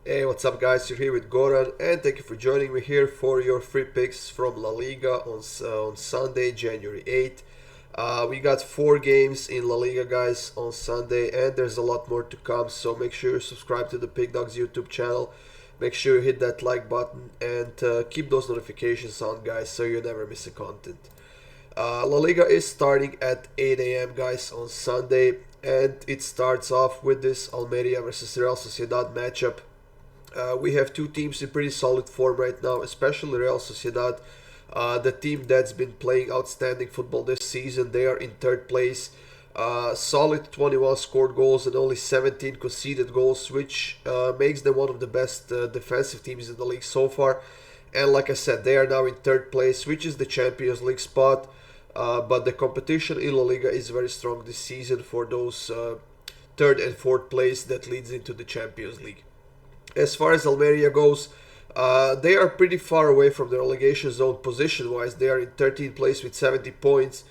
Hey, what's up, guys? You're here with Goran, and thank you for joining me here for your free picks from LaLiga on Sunday, January 8th. We got 4 games in LaLiga, guys, on Sunday, and there's a lot more to come, so make sure you subscribe to the Pick Dawgz YouTube channel. Make sure you hit that like button and keep those notifications on, guys, so you never miss a content. La Liga is starting at 8 a.m., guys, on Sunday, and it starts off with this Almeria versus Real Sociedad matchup. We have two teams in pretty solid form right now, especially Real Sociedad, the team that's been playing outstanding football this season. They are in third place. Solid 21 scored goals and only 17 conceded goals, which makes them one of the best defensive teams in the league so far. And like I said, they are now in third place, which is the Champions League spot. But the competition in La Liga is very strong this season for those third and fourth place that leads into the Champions League. As far as Almeria goes, they are pretty far away from the relegation zone position-wise. They are in 13th place with 70 points.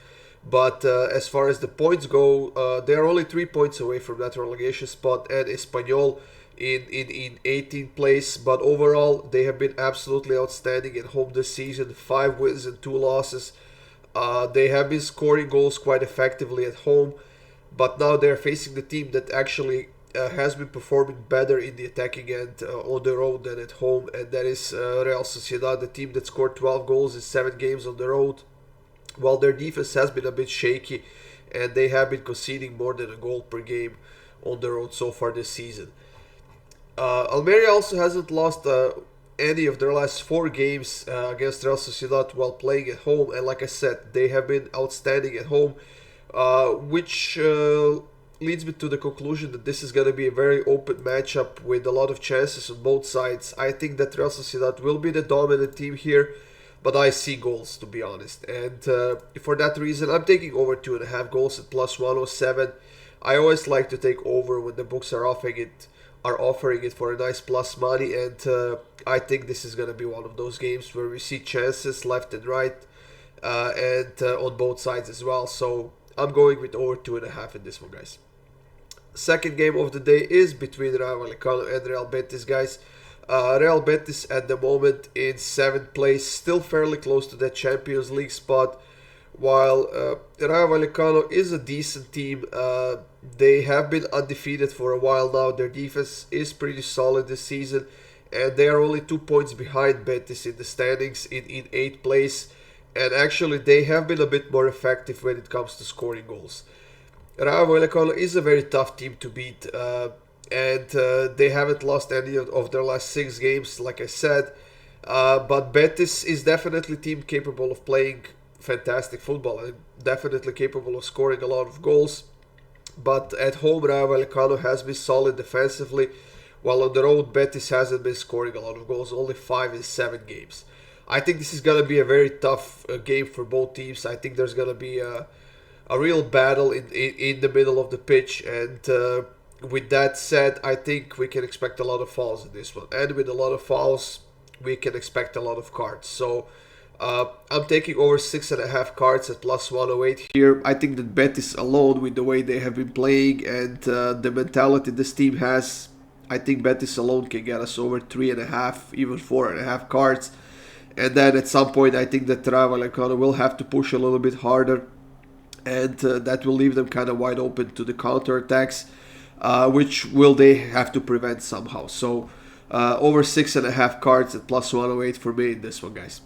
But as far as the points go, they are only 3 points away from that relegation spot, and Espanyol in 18th place. But overall, they have been absolutely outstanding at home this season. 5 wins and 2 losses. They have been scoring goals quite effectively at home. But now they're facing the team that actually has been performing better in the attacking end on the road than at home, and that is Real Sociedad, the team that scored 12 goals in 7 games on the road. While their defense has been a bit shaky, and they have been conceding more than a goal per game on the road so far this season. Almeria also hasn't lost any of their last 4 games against Real Sociedad while playing at home, and like I said, they have been outstanding at home, which leads me to the conclusion that this is going to be a very open matchup with a lot of chances on both sides. I think that Real Sociedad will be the dominant team here, but I see goals, to be honest. And for that reason, I'm taking over 2.5 goals at plus 107. I always like to take over when the books are offering it for a nice plus money, and I think this is going to be one of those games where we see chances left and right, and on both sides as well. So I'm going with over 2.5 in this one, guys. Second game of the day is between Rayo Vallecano and Real Betis, guys. Real Betis at the moment in 7th place, still fairly close to that Champions League spot, while Rayo Vallecano is a decent team. They have been undefeated for a while now. Their defense is pretty solid this season, and they are only 2 points behind Betis in the standings in 8th place. And actually, they have been a bit more effective when it comes to scoring goals. Rayo Vallecano is a very tough team to beat, and they haven't lost any of their last 6 games, like I said. But Betis is definitely a team capable of playing fantastic football and definitely capable of scoring a lot of goals. But at home, Rayo Vallecano has been solid defensively, while on the road, Betis hasn't been scoring a lot of goals, only 5 in 7 games. I think this is going to be a very tough game for both teams. I think there's going to be a real battle in the middle of the pitch, and with that said, I think we can expect a lot of fouls in this one. And with a lot of fouls, we can expect a lot of cards. So I'm taking over 6.5 cards at plus 108 here. I think that Betis alone, with the way they have been playing and the mentality this team has, I think Betis alone can get us over 3.5, even 4.5 cards. And then at some point, I think that Rayo Vallecano will have to push a little bit harder, and that will leave them kind of wide open to the counterattacks, which will they have to prevent somehow. So over 6.5 cards at plus 108 for me in this one, guys.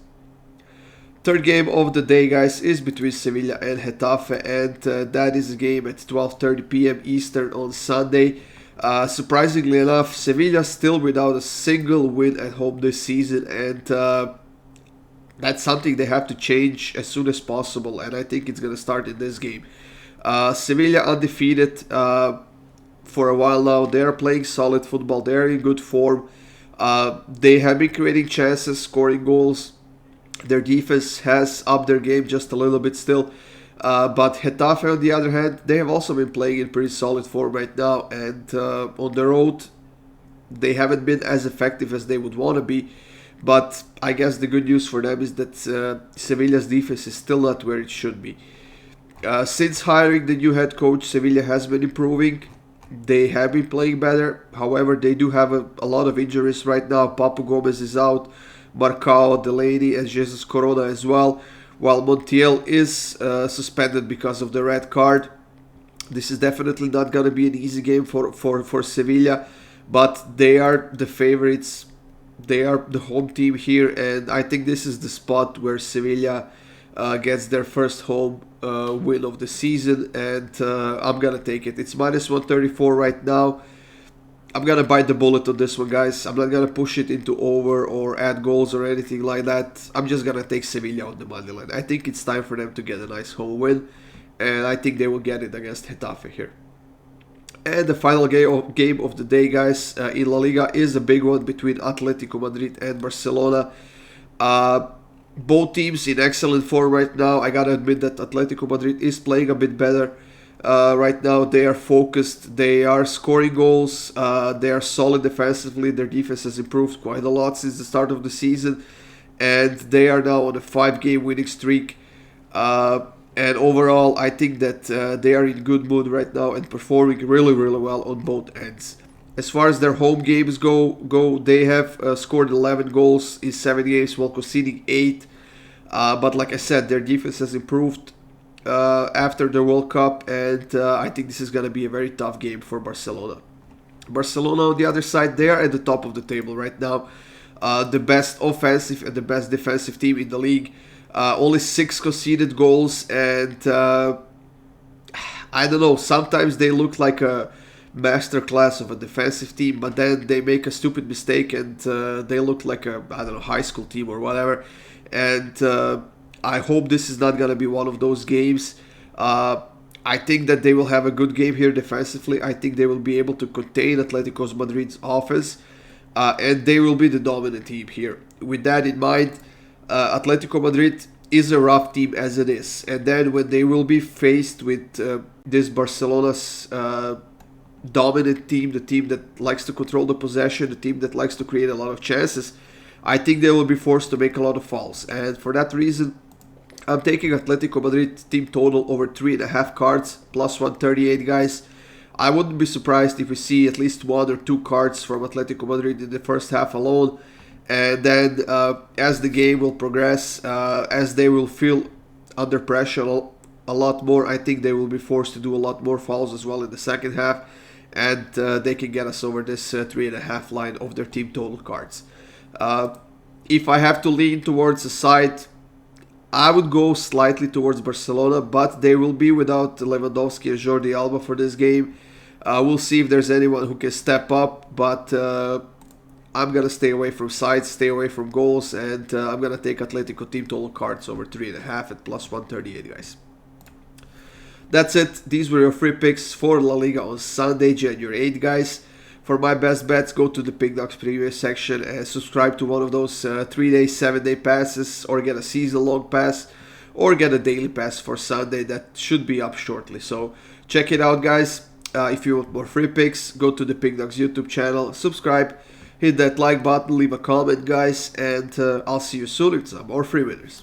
Third game of the day, guys, is between Sevilla and Getafe, and that is a game at 12:30 p.m. Eastern on Sunday. Surprisingly enough, Sevilla still without a single win at home this season, and that's something they have to change as soon as possible, and I think it's going to start in this game. Sevilla undefeated for a while now. They are playing solid football. They are in good form. They have been creating chances, scoring goals. Their defense has upped their game just a little bit still. But Getafe, on the other hand, they have also been playing in pretty solid form right now. And on the road, they haven't been as effective as they would want to be. But I guess the good news for them is that Sevilla's defense is still not where it should be. Since hiring the new head coach, Sevilla has been improving. They have been playing better. However, they do have a lot of injuries right now. Papu Gomez is out, Marcao, Delaney, and Jesus Corona as well, while Montiel is suspended because of the red card. This is definitely not going to be an easy game for Sevilla, but they are the favorites. They are the home team here, and I think this is the spot where Sevilla gets their first home win of the season, and I'm going to take it. It's minus 134 right now. I'm going to bite the bullet on this one, guys. I'm not going to push it into over or add goals or anything like that. I'm just going to take Sevilla on the money line. I think it's time for them to get a nice home win, and I think they will get it against Getafe here. And the final game of the day, guys, in La Liga is a big one between Atletico Madrid and Barcelona. Both teams in excellent form right now. I gotta admit that Atletico Madrid is playing a bit better right now. They are focused. They are scoring goals. They are solid defensively. Their defense has improved quite a lot since the start of the season. And they are now on a 5-game winning streak. And overall, I think that they are in good mood right now and performing really, really well on both ends. As far as their home games go, they have scored 11 goals in 7 games while conceding 8. But like I said, their defense has improved after the World Cup, and I think this is going to be a very tough game for Barcelona. Barcelona, on the other side, they are at the top of the table right now. The best offensive and the best defensive team in the league. Only 6 conceded goals, and I don't know, sometimes they look like a masterclass of a defensive team, but then they make a stupid mistake and they look like a, I don't know, high school team or whatever. And I hope this is not going to be one of those games. I think that they will have a good game here defensively. I think they will be able to contain Atletico Madrid's offense, and they will be the dominant team here. With that in mind, Atletico Madrid is a rough team as it is, and then when they will be faced with this Barcelona's dominant team, the team that likes to control the possession, the team that likes to create a lot of chances, I think they will be forced to make a lot of fouls. And for that reason, I'm taking Atletico Madrid team total over 3.5 cards, plus 138, guys. I wouldn't be surprised if we see at least 1 or 2 cards from Atletico Madrid in the first half alone. And then as the game will progress, as they will feel under pressure a lot more, I think they will be forced to do a lot more fouls as well in the second half. And they can get us over this 3.5 line of their team total cards. If I have to lean towards a side, I would go slightly towards Barcelona, but they will be without Lewandowski and Jordi Alba for this game. We'll see if there's anyone who can step up, but I'm going to stay away from sides, stay away from goals, and I'm going to take Atletico team total cards over 3.5 at plus 138, guys. That's it. These were your free picks for La Liga on Sunday, January 8th, guys. For my best bets, go to the Pick Dawgz preview section and subscribe to one of those 3-day, 7-day passes, or get a season-long pass, or get a daily pass for Sunday that should be up shortly. So check it out, guys. If you want more free picks, go to the Pickdawgz YouTube channel, subscribe, hit that like button, leave a comment, guys, and I'll see you soon with some more free winners.